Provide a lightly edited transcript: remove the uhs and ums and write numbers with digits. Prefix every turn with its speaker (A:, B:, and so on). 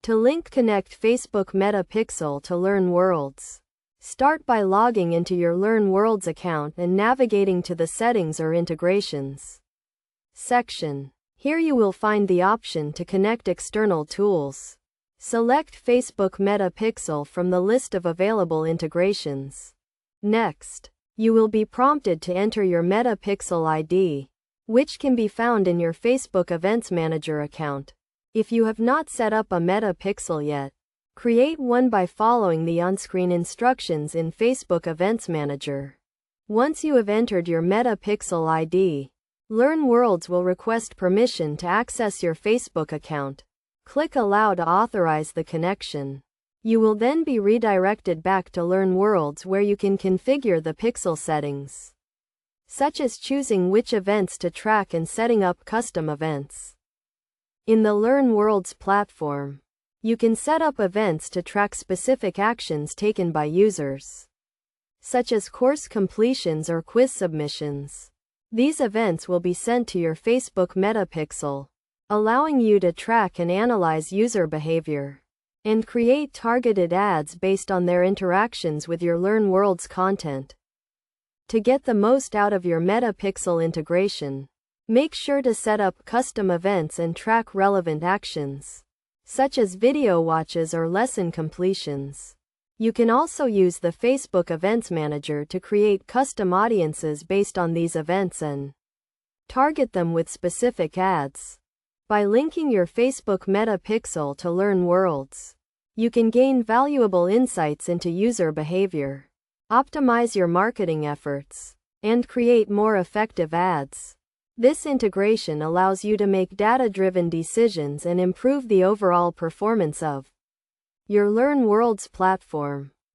A: To link connect Facebook Meta Pixel to Learn Worlds. Start by logging into your Learn Worlds account and navigating to the Settings or Integrations section. Here you will find the option to connect external tools. Select Facebook Meta Pixel from the list of available integrations. Next, you will be prompted to enter your Meta Pixel ID, which can be found in your Facebook Events Manager account. If you have not set up a Meta Pixel yet, create one by following the on-screen instructions in Facebook Events Manager. Once you have entered your Meta Pixel ID, Learn Worlds will request permission to access your Facebook account. Click Allow to authorize the connection. You will then be redirected back to Learn Worlds where you can configure the Pixel settings, such as choosing which events to track and setting up custom events. In the Learn Worlds platform, you can set up events to track specific actions taken by users, such as course completions or quiz submissions. These events will be sent to your Facebook Meta Pixel, allowing you to track and analyze user behavior and create targeted ads based on their interactions with your Learn Worlds content. To get the most out of your Meta Pixel integration, make sure to set up custom events and track relevant actions, such as video watches or lesson completions. You can also use the Facebook Events Manager to create custom audiences based on these events and target them with specific ads. By linking your Facebook Meta Pixel to Learn Worlds, you can gain valuable insights into user behavior, optimize your marketing efforts, and create more effective ads. This integration allows you to make data-driven decisions and improve the overall performance of your Learn Worlds platform.